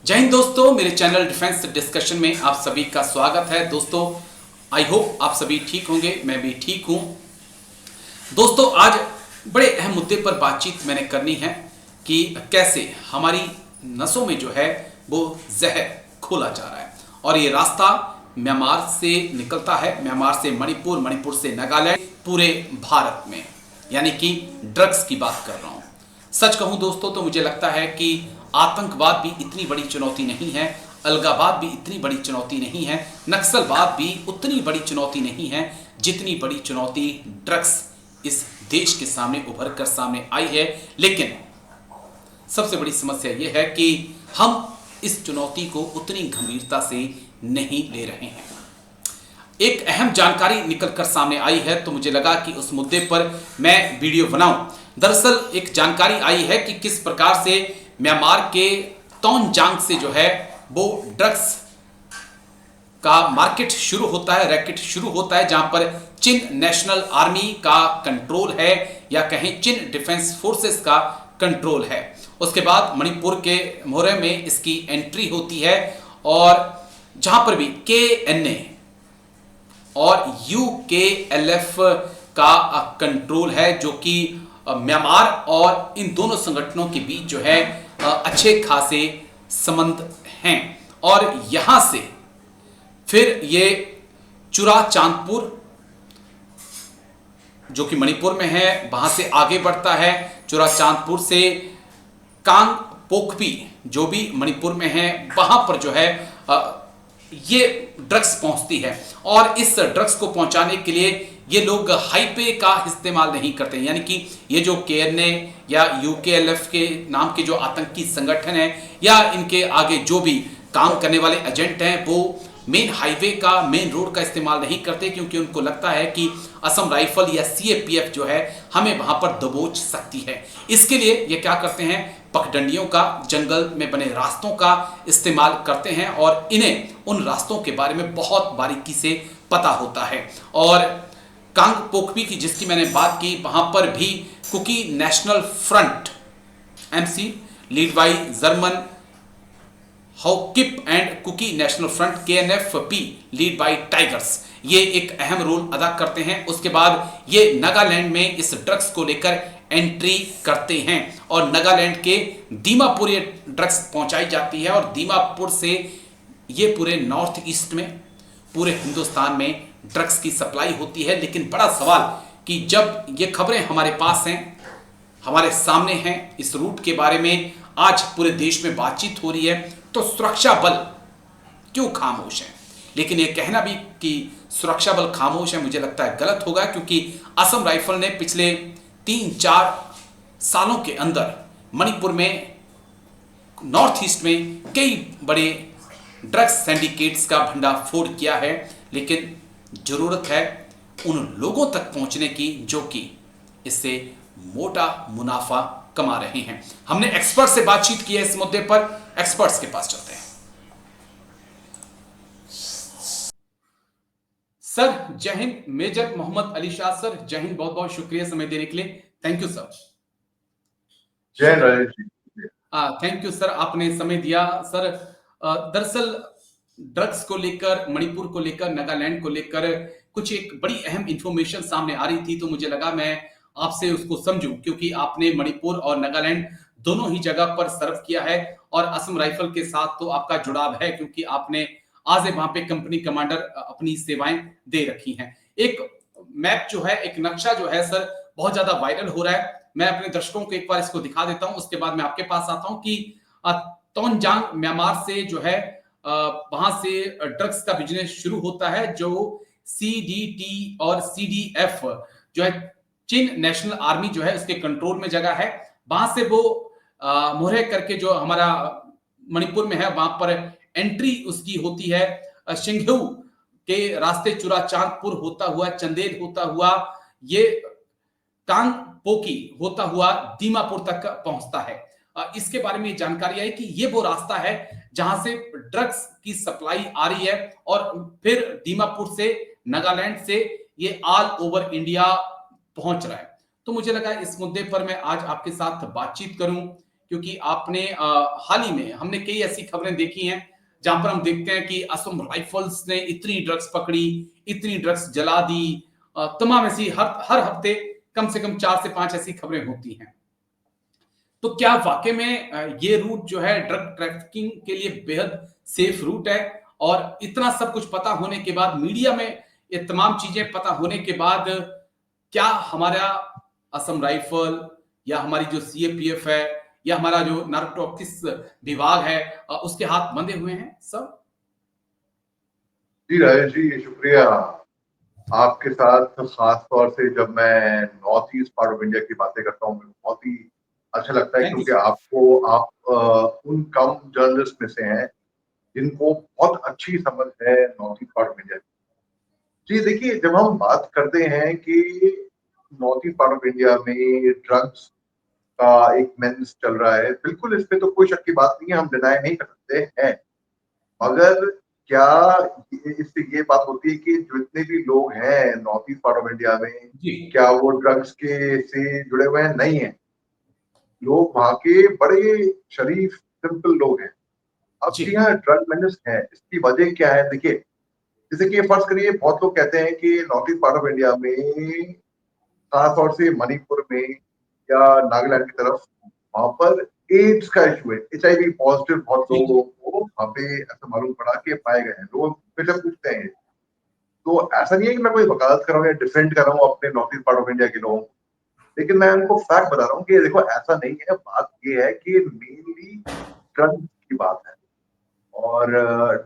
जय हिंद दोस्तों, मेरे चैनल डिफेंस डिस्कशन में आप सभी का स्वागत है। दोस्तों, आई होप आप सभी ठीक होंगे, मैं भी ठीक हूं। दोस्तों, आज बड़े अहम मुद्दे पर बातचीत मैंने करनी है कि कैसे हमारी नसों में जो है वो जहर खोला जा रहा है और ये रास्ता म्यांमार से निकलता है, म्यांमार से मणिपुर, मणिपुर से नागालैंड, पूरे भारत में, यानी कि ड्रग्स की बात कर रहा हूं। सच कहूं दोस्तों तो मुझे लगता है कि आतंकवाद भी इतनी बड़ी चुनौती नहीं है, अलगावाद भी इतनी बड़ी चुनौती नहीं है, नक्सलवाद भी उतनी बड़ी चुनौती नहीं है जितनी बड़ी चुनौती ड्रग्स इस देश के सामने उभर कर सामने आई है। लेकिन सबसे बड़ी समस्या यह है कि हम इस चुनौती को उतनी गंभीरता से नहीं ले रहे हैं। एक अहम जानकारी निकलकर सामने आई है तो मुझे लगा कि उस मुद्दे पर मैं वीडियो बनाऊं। दरअसल एक जानकारी आई है कि किस प्रकार से म्यांमार के तोंगजांग से जो है वो ड्रग्स का मार्केट शुरू होता है, रैकेट शुरू होता है, जहां पर चिन नेशनल आर्मी का कंट्रोल है या कहें चिन डिफेंस फोर्सेस का कंट्रोल है। उसके बाद मणिपुर के मोरे में इसकी एंट्री होती है और जहां पर भी KNA और UKLF का कंट्रोल है, जो कि म्यांमार और इन दोनों संगठनों के बीच जो है अच्छे खासे संबंध हैं। और यहां से फिर ये चुरा चांदपुर जो कि मणिपुर में है, वहां से आगे बढ़ता है। चुरा चांदपुर से कांग पोकपी जो भी मणिपुर में है, वहां पर जो है ये ड्रग्स पहुंचती है। और इस ड्रग्स को पहुंचाने के लिए ये लोग हाईवे का इस्तेमाल नहीं करते, यानी कि ये जो KNA या UKLF के नाम के जो आतंकी संगठन है या इनके आगे जो भी काम करने वाले एजेंट हैं, वो मेन हाईवे का, मेन रोड का इस्तेमाल नहीं करते, क्योंकि उनको लगता है कि असम राइफल या CAPF जो है हमें वहां पर दबोच सकती है। इसके लिए ये क्या करते हैं, पगडंडियों का, जंगल में बने रास्तों का इस्तेमाल करते हैं और इन्हें उन रास्तों के बारे में बहुत बारीकी से पता होता है। और कांग पोकपी की जिसकी मैंने बात की, वहां पर भी Kuki national front MC lead by German Haokip and Kuki national front KNFP lead by tigers, ये एक अहम रोल अदा करते हैं। उसके बाद ये नागालैंड में इस ड्रग्स को लेकर एंट्री करते हैं और नागालैंड के दीमापुर ये ड्रग्स पहुंचाई जाती है और दीमापुर से ये पूरे नॉर्थ ईस्ट में, पूरे हिंदुस्तान में ड्रग्स की सप्लाई होती है। लेकिन बड़ा सवाल कि जब ये खबरें हमारे पास हैं, हमारे सामने हैं, इस रूट के बारे में आज पूरे देश में बातचीत हो रही है, तो सुरक्षा बल क्यों खामोश है? लेकिन ये कहना भी कि सुरक्षा बल खामोश है मुझे लगता है गलत होगा, क्योंकि असम राइफल ने पिछले 3-4 सालों के अंदर मणिपुर में, नॉर्थ ईस्ट में कई बड़े ड्रग्स सिंडिकेट्स का भंडाफोड़ किया है। लेकिन जरूरत है उन लोगों तक पहुंचने की जो कि इससे मोटा मुनाफा कमा रहे हैं। हमने एक्सपर्ट से बातचीत की है इस मुद्दे पर, एक्सपर्ट्स के पास चलते हैं। Sir Jai Hind, major Mohammad Ali Shah sir, Jai Hind, बहुत बहुत शुक्रिया समय देने के लिए। Thank you sir. Jai Hind Rajesh ji. Thank you sir, आपने समय दिया। सर दरअसल ड्रग्स को लेकर, मणिपुर को लेकर, नागालैंड को लेकर कुछ एक बड़ी अहम इंफॉर्मेशन सामने आ रही थी, तो मुझे लगा मैं आपसे उसको समझूं, क्योंकि आपने मणिपुर और नागालैंड दोनों ही जगह पर सर्व किया है और असम राइफल के साथ तो आपका जुड़ाव है, क्योंकि आपने आज वहां पे कंपनी कमांडर अपनी सेवाएं दे रखी हैं। एक मैप जो है, एक नक्शा जो है सर, बहुत ज्यादा वायरल हो रहा है। मैं अपने दर्शकों को एक बार इसको दिखा देता हूं, उसके बाद मैं आपके पास आता हूं कि तोंगजांग म्यांमार से जो है वहां से ड्रग्स का बिजनेस शुरू होता है, जो CDT और CDF जो है चिन नेशनल आर्मी जो है उसके कंट्रोल में जगह है। वहां से वो मोरे करके जो हमारा मणिपुर में है, वहां पर एंट्री उसकी होती है शिंघू के रास्ते, चुरा चांदपुर होता हुआ, चंदेल होता हुआ, ये कांग पोकी होता हुआ दीमापुर तक पहुंचता है। इसके बारे में जानकारी आई कि ये वो रास्ता है जहां से ड्रग्स की सप्लाई आ रही है और फिर दीमापुर से, नागालैंड से ये ऑल ओवर इंडिया पहुंच रहा है। तो मुझे लगा इस मुद्दे पर मैं आज आपके साथ बातचीत करूं क्योंकि आपने हाल ही में हमने कई ऐसी खबरें देखी हैं जहां पर हम देखते हैं कि असम राइफल्स ने इतनी ड्रग्स पकड़ी, इतनी ड्रग्स जला दी। तमाम ऐसी हर हर हफ्ते कम से कम 4 से 5 ऐसी खबरें होती हैं। तो क्या वाकई में ये रूट जो है ड्रग ट्रैफिकिंग के लिए बेहद सेफ रूट है? और इतना सब कुछ पता होने के बाद, मीडिया में ये तमाम चीजें पता होने के बाद, क्या हमारा असम राइफल या हमारी जो सीएपीएफ है या हमारा जो नार्कोटिक्स विभाग है उसके हाथ बंधे हुए हैं सब? जी राजेश जी, शुक्रिया। आपके साथ खास तौर से जब मैं north east part of India की बातें करता हूँ, मुझे बहुत ही अच्छा लगता है, थैंक यू क्योंकि सो मच। आप उन कम जर्नलिस्ट में से हैं जिनको बहुत अच्छी समझ है north east part of India की। जी देखिए, जब हम बात करते हैं कि north east part of India में ड्रग्स का एक मेंस चल रहा है, बिल्कुल इस पे तो कोई शक की बात नहीं है, हम डिनाई नहीं कर सकते हैं। मगर क्या इससे ये बात होती है कि जितने भी लोग हैं north east part of India में, जी। क्या वो ड्रग्स के से जुड़े हुए हैं? नहीं है। लोग वहाँ के बड़े शरीफ सिंपल लोग हैं। अब जी। जी हाँ, ड्रग मेनेस है, इसकी वजह क्या है? देखिए, जैसे कि फर्ज करिए, बहुत लोग कहते हैं कि north east part of India में, खास तौर से मणिपुर में या नागालैंड की तरफ, वहां पर एड्स का इशू है, HIV पॉजिटिव बहुत जी। लोगों को वहां पे ऐसा मालूम पड़ा कि पाए गए हैं। लोग फिर से पूछते हैं। तो ऐसा नहीं है कि मैं कोई वकालत कर रहा हूँ या डिफेंड कर रहा हूँ अपने north east part of India के लोगों को, लेकिन मैं उनको फैक्ट बता रहा हूँ कि देखो, ऐसा नहीं है। बात ये है कि मेनली ड्रग्स की बात है, और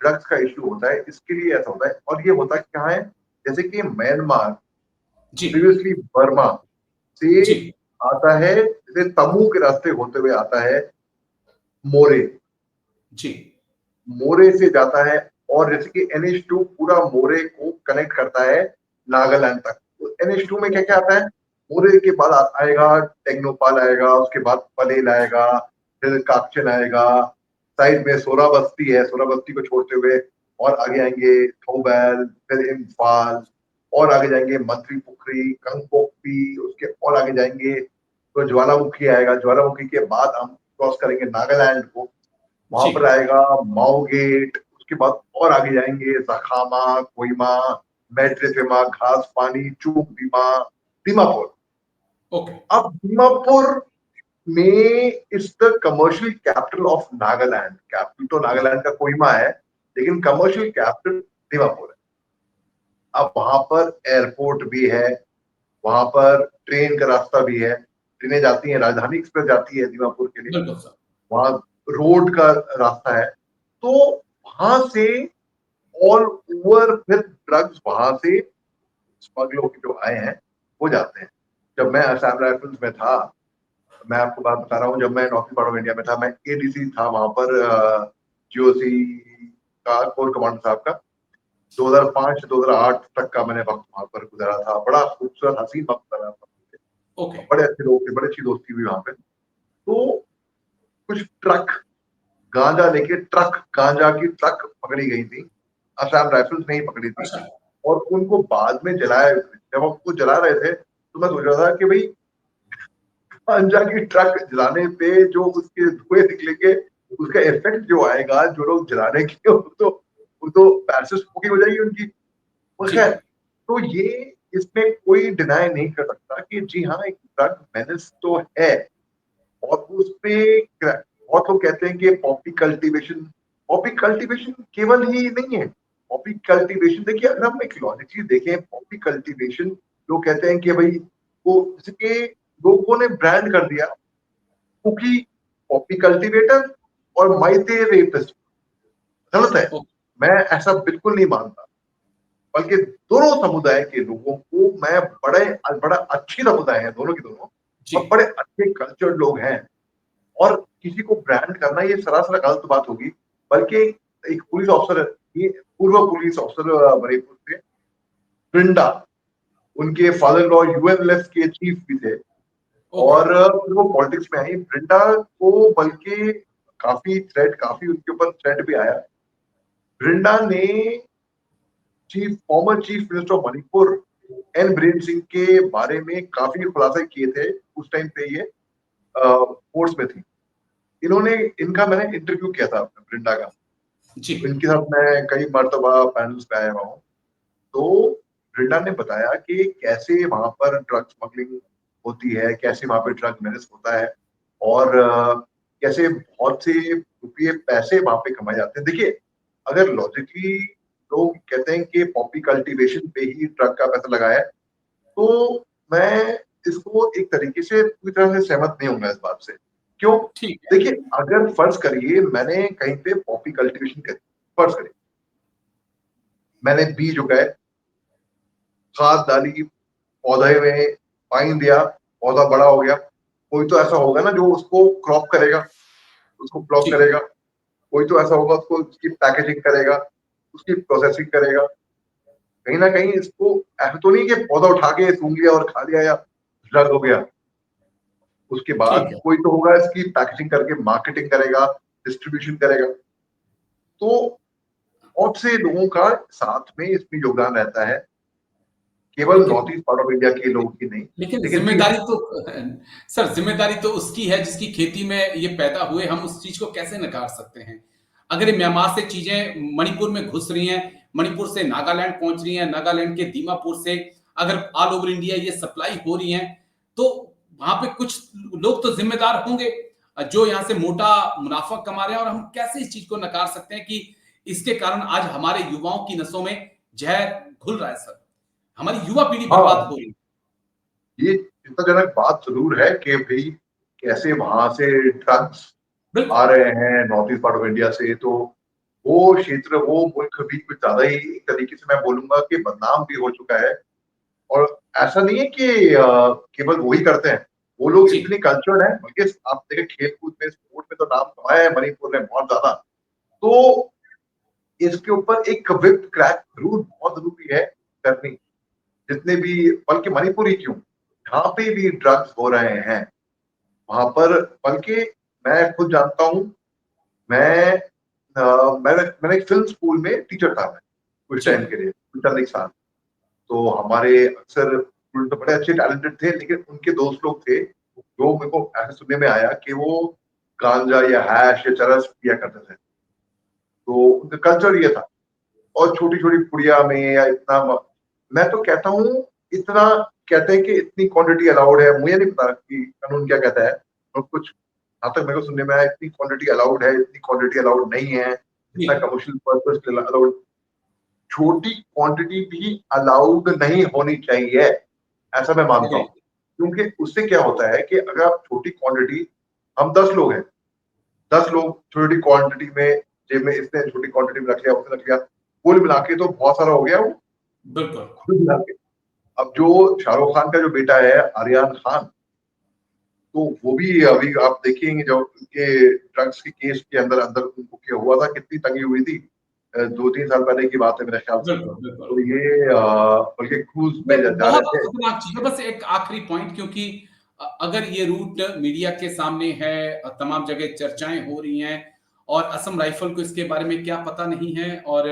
ड्रग्स का इशू होता है, इसके लिए ऐसा होता है। और ये होता क्या है, जैसे कि म्यांमार, जी। प्रीवियसली बर्मा से जी। आता है, जैसे तमू के रास्ते होते हुए आता है मोरे, जी। मोरे से जाता है, और जैसे कि NH2 पूरा मोरे को कनेक्ट करता है नागालैंड तक। तो NH2 में क्या क्या आता है? मोरे के बाद आएगा टेक्नोपाल, आएगा उसके बाद पलेल आएगा, फिर काक्चन आएगा, साइड में सोरा बस्ती है, सोरा बस्ती को छोड़ते हुए और आगे आएंगे थोबैल, फिर इम्फाल, और आगे जाएंगे मंत्री पुखरी, कंगपोकपी, उसके और आगे जाएंगे तो ज्वालामुखी आएगा। ज्वालामुखी के बाद हम क्रॉस करेंगे नागालैंड को, वहां जी। पर आएगा माओ गेट, उसके बाद और आगे जाएंगे जखामा, कोहिमा, मेड्रिसेमा, घास पानी, चूक दीमा, दीमापुर। ओके। अब दीमापुर में is the commercial capital of Nagaland. Capital तो नागालैंड का कोहिमा है, लेकिन कमर्शियल कैपिटल दीमापुर है। अब वहां पर एयरपोर्ट भी है, वहां पर ट्रेन का रास्ता भी है, ट्रेनें जाती हैं, राजधानी एक्सप्रेस जाती है दीमापुर के लिए, बिल्कुल सर। वहां रोड का रास्ता है। तो वहां से ऑल ओवर फिर ड्रग्स वहां से स्मगलर के जो आए हैं वो जाते हैं। जब मैं असम राइफल्स में था, मैं आपको बात बता रहा हूँ, जब मैं नॉर्थ पार्ट ऑफ इंडिया में था, मैं ADC था वहां पर, GOC का कोर कमांडर साहब का। 2005 से 2008 तक का मैंने वक्त वहां पर गुजारा था। बड़ा खूबसूरत हसीन वक्त गुजारा था। ओके। बड़े अच्छे लोग थे, बड़ी अच्छी दोस्ती हुई वहां पे। तो कुछ ट्रक गांजा लेके, ट्रक गांजा की ट्रक पकड़ी गई थी, असम राइफल्स ने ही पकड़ी थी, अच्छा। और उनको बाद में जलाया। जब हम उसको जला रहे थे तो मैं सोच रहा था कि भाई, गांजा की ट्रक जलाने पे जो उसके धुएं निकलेंगे, उसका इफेक्ट जो आएगा, जो लोग जलाने के वो तो पैसे स्मोकिंग हो जाएगी उनकी। वो जी। खैर, तो ये, इसमें कोई डिनाई नहीं कर सकता कि जी हाँ, एक ड्रग मेनेस तो है। और उसपे बहुत लोग कहते हैं कि पॉपी कल्टीवेशन केवल ही नहीं है। पॉपी कल्टीवेशन, देखिए, अगर हम एक लॉजिकली देखें, पॉपी कल्टीवेशन, लोग कहते हैं कि भाई, वो जैसे कि लोगों ने ब्रांड कर दिया कुकी पॉपी कल्टीवेटर और माइते रेपिस्ट। गलत है, ओ, मैं ऐसा बिल्कुल नहीं मानता। बल्कि दोनों समुदाय के लोगों को मैं, बड़े बड़ा अच्छी समुदाय है दोनों की दोनों, जी। और बड़े अच्छे कल्चर्ड लोग हैं। और किसी को ब्रांड करना ये सरासर गलत बात होगी। बल्कि एक पुलिस ऑफिसर, ये पूर्व पुलिस ऑफिसर मणिपुर से, ब्रिंडा, उनके फादर लॉ UNLF के चीफ भी थे, ओके। और फिर वो पॉलिटिक्स में आई। ब्रिंडा को बल्कि काफी उनके ऊपर थ्रेट भी आया। ब्रिंडा ने former chief minister of Manipur N Biren Singh के बारे में काफी खुलासे किए थे। उस टाइम पे ये फोर्स में थी। इन्होंने इनका मैंने इंटरव्यू किया था ब्रिंडा का, जी इनके साथ मैं कई मर्तबा पैनल्स पे आया हुआ हूँ। तो ब्रिंडा ने बताया कि कैसे वहां पर ड्रग स्मगलिंग होती है, कैसे वहां पे ड्रग मेनेस होता है, और कैसे बहुत से रुपये पैसे वहां पे कमाए जाते हैं। देखिए, अगर लॉजिकली लोग कहते हैं कि पॉपी कल्टीवेशन पे ही ड्रग का पैसा लगा है, तो मैं इसको एक तरीके से पूरी तरह से सहमत नहीं होऊंगा इस बात से। क्यों? ठीक है। देखिए, अगर फर्ज करिए मैंने कहीं पे पॉपी कल्टीवेशन करी, फर्ज करिए मैंने बीज उगाए, खाद डाली, पौधे में पानी दिया, पौधा बड़ा हो गया, कोई तो ऐसा होगा ना जो उसको क्रॉप करेगा, उसको क्रॉप जी करेगा, कोई तो ऐसा होगा उसको उसकी पैकेजिंग करेगा, उसकी प्रोसेसिंग करेगा। कहीं ना कहीं इसको ऐसा तो नहीं कि पौधा उठा के सूंघ लिया और खा लिया या ड्रग हो गया। उसके बाद ठीक है। कोई तो होगा इसकी पैकेजिंग करके मार्केटिंग करेगा, डिस्ट्रीब्यूशन करेगा। तो बहुत से लोगों का साथ में इसमें योगदान रहता है, केवल लेकिन north east part of India के लोगों की नहीं। लेकिन लेकिन जी जिम्मेदारी हाँ, तो सर जिम्मेदारी तो उसकी है जिसकी खेती में ये पैदा हुए। हम उस चीज को कैसे नकार सकते हैं? अगर ये म्यांमार से चीजें मणिपुर में घुस रही हैं, मणिपुर से नागालैंड पहुंच रही हैं, नागालैंड के दीमापुर से अगर ऑल ओवर इंडिया ये सप्लाई हो रही हैं, तो वहां पे कुछ लोग तो जिम्मेदार होंगे जो यहाँ से मोटा मुनाफा कमा रहे हैं। और हम कैसे इस चीज को नकार सकते हैं कि इसके कारण आज हमारे युवाओं की नसों में जहर घुल रहा है सर, हमारी युवा पीढ़ी बर्बाद हाँ, हो रही है। ये चिंताजनक बात जरूर है कि भाई कैसे वहां से ड्रग्स आ बिल्कुल। रहे हैं north east part of India से। तो वो क्षेत्र, वो मुल्क भी कुछ ज्यादा ही एक तरीके से मैं बोलूंगा कि बदनाम भी हो चुका है। और ऐसा नहीं है कि केवल वो ही करते हैं, वो लोग जी इतने कल्चर्ड हैं, बल्कि आप देखें खेल कूद में, स्पोर्ट में तो नाम कमाया है मणिपुर ने बहुत ज्यादा। तो इसके ऊपर एक विप क्रैक जरूर बहुत जरूरी है करनी। जितने भी, बल्कि मणिपुर ही क्यों, जहाँ पे भी ड्रग्स हो रहे हैं वहां पर, बल्कि मैं खुद जानता हूँ। मैं मैंने एक फिल्म स्कूल में टीचर था मैं कुछ जी टाइम के लिए, कुछ चंद एक साल। तो हमारे अक्सर स्टूडेंट तो बड़े अच्छे टैलेंटेड थे, लेकिन उनके दोस्त लोग थे जो मेरे को ऐसे सुनने में आया कि वो गांजा या हैश या चरस पिया करते थे। तो उनका कल्चर ये था। और छोटी छोटी पुड़िया में या इतना मैं तो कहता हूँ इतना, कहते हैं कि इतनी क्वांटिटी अलाउड है, मुझे नहीं पता कि कानून क्या कहता है। और कुछ जहाँ तक मेरे को सुनने में आया, इतनी क्वांटिटी अलाउड है, इतनी क्वांटिटी अलाउड नहीं है, जी इतना कमर्शियल पर्पज अलाउड। छोटी क्वांटिटी भी अलाउड नहीं होनी चाहिए, ऐसा मैं मानता जी हूँ। क्योंकि उससे क्या होता है कि अगर आप छोटी क्वांटिटी, हम 10 लोग हैं, 10 लोग छोटी क्वांटिटी में, जेब में इसने छोटी क्वांटिटी में रख लिया, उसने रख लिया, कुल मिला के तो बहुत सारा हो गया वो। बिल्कुल। कुल मिला के अब जो शाहरुख खान का जो बेटा है आर्यन खान, तो वो भी अभी आप देखेंगे जो उनके ड्रग्स के केस के अंदर अंदर उनको क्या हुआ था, कितनी तंगी हुई थी। 2-3 साल पहले की बात है मेरे ख्याल से। बिल्कुल बिल्कुल। तो ये बल्कि क्रूज ये में जा बहुत रहे थे। खतरनाक चीज है। बस एक आखिरी पॉइंट, क्योंकि अगर ये रूट मीडिया के सामने है, तमाम जगह चर्चाएं हो रही हैं और असम राइफल को इसके बारे में क्या पता नहीं है, और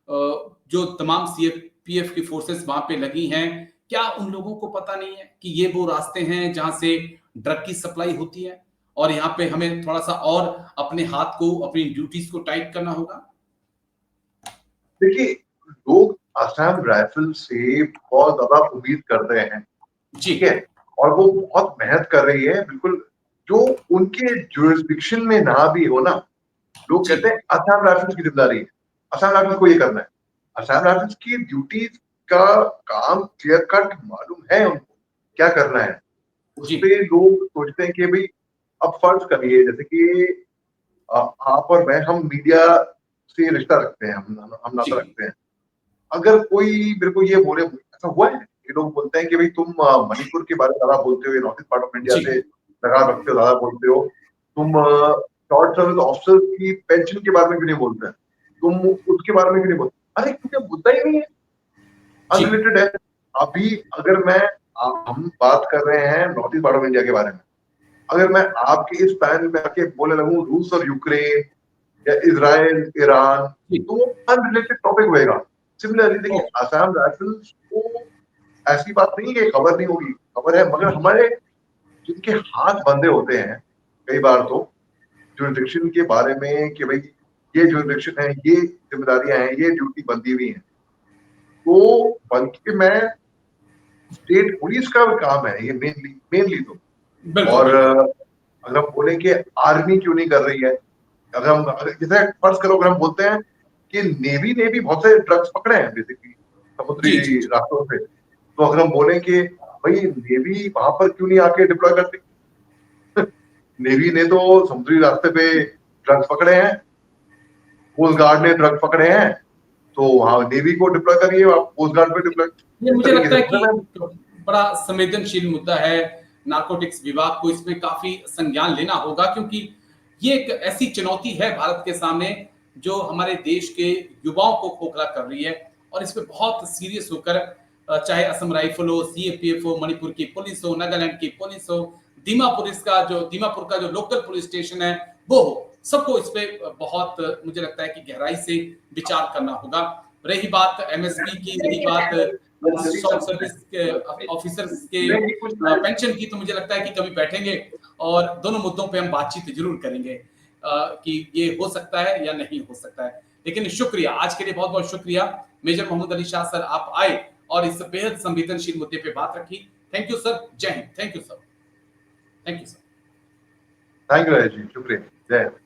जो तमाम सीएपीएफ की फोर्सेस वहां पे लगी हैं, क्या उन लोगों को पता नहीं है कि ये वो रास्ते हैं जहां से ड्रग की सप्लाई होती है? और यहाँ पे हमें थोड़ा सा और अपने हाथ को, अपनी ड्यूटीज को टाइट करना होगा। देखिए, लोग असम राइफल से बहुत ज्यादा उम्मीद कर रहे हैं, जी ठीक है, और वो बहुत मेहनत कर रही है, बिल्कुल। जो उनके जुरिस्डिक्शन में ना भी हो ना, लोग जी कहते हैं असम राइफल्स की जिम्मेदारी है, असम राइफल्स को ये करना है। असम राइफल्स की ड्यूटीज का काम क्लियर कट मालूम है उनको क्या करना है। उस जी पे लोग सोचते हैं कि भाई, अब फर्ज करिए जैसे कि आप और मैं, हम मीडिया से रिश्ता रखते हैं, हम जी नाता रखते हैं। अगर कोई मेरे को ये बोले, ऐसा हुआ है, ये लोग बोलते हैं कि भाई तुम मणिपुर के बारे में ज्यादा बोलते हो, north east part of India जी से लगाव रखते हो, ज्यादा बोलते हो। तुम शॉर्ट सर्विस ऑफिसर्स की पेंशन के बारे में क्यों नहीं बोलते हैं, तुम उसके बारे में क्यों नहीं बोलते? अरे क्योंकि मुद्दा ही नहीं है, जी अनरिलेटेड है। अभी अगर मैं हम बात कर रहे हैं north east part of India के बारे में, अगर मैं आपके इस पैनल में आके बोलने लगूं रूस और यूक्रेन या इजराइल ईरान, जी तो वो अनरिलेटेड टॉपिक होएगा। सिमिलरली देखिए, ओके। असम राइफल्स को ऐसी बात नहीं है कि खबर नहीं होगी, खबर है, मगर हमारे जिनके हाथ बंधे होते हैं कई बार, तो जुरिडिक्शन के बारे में कि भाई ये जुरिडिक्शन है, ये जिम्मेदारियां हैं, ये ड्यूटी बनती हुई हैं, तो बल्कि मैं स्टेट पुलिस का काम है ये मेनली मेनली तो। बिल्कुल और बिल्कुल। अगर हम बोले कि आर्मी क्यों नहीं कर रही है, जैसे फर्ज करो अगर हम बोलते हैं कि नेवी ने भी बहुत सारे ड्रग्स पकड़े हैं बेसिकली जी जी समुद्री जी। रास्तों से, तो अगर हम बोले कि भाई नेवी वहां पर क्यों नहीं आके डिप्लॉय करती, नेवी ने तो समुद्री रास्ते पे ड्रग्स पकड़े हैं, कोस्ट गार्ड ने ड्रग्स पकड़े हैं, तो वहां नेवी को डिप्लॉय करिए, आप कोस्ट गार्ड पे डिप्लॉय ये इस मुझे तरीके लगता से है मतलब कि बड़ा संवेदनशील मुद्दा है। नारकोटिक्स विभाग को इसमें काफी संज्ञान लेना होगा, क्योंकि ये एक ऐसी चुनौती है भारत के सामने जो हमारे देश के युवाओं को खोखला कर रही है। और इस पे बहुत सीरियस होकर चाहे असम राइफल हो, सीएपीएफ हो, मणिपुर की पुलिस हो, नागालैंड की पुलिस हो, दीमापुर का जो लोकल पुलिस स्टेशन है वो हो, सबको इस पे बहुत मुझे लगता है कि गहराई से विचार करना होगा। रही बात एमएसपी की, रही बात शॉर्ट सर्विस के ऑफिसर्स के पेंशन की, तो मुझे लगता है कि कभी बैठेंगे और दोनों मुद्दों पे हम बातचीत जरूर करेंगे कि ये हो सकता है या नहीं हो सकता है। लेकिन शुक्रिया, आज के लिए बहुत बहुत शुक्रिया मेजर मोहम्मद अली शाह सर, आप आए और इस बेहद संवेदनशील मुद्दे पे बात रखी। Thank you sir, Jai Hind. Thank you sir, thank you sir. Thank you Rajesh ji, शुक्रिया, जय हिंद।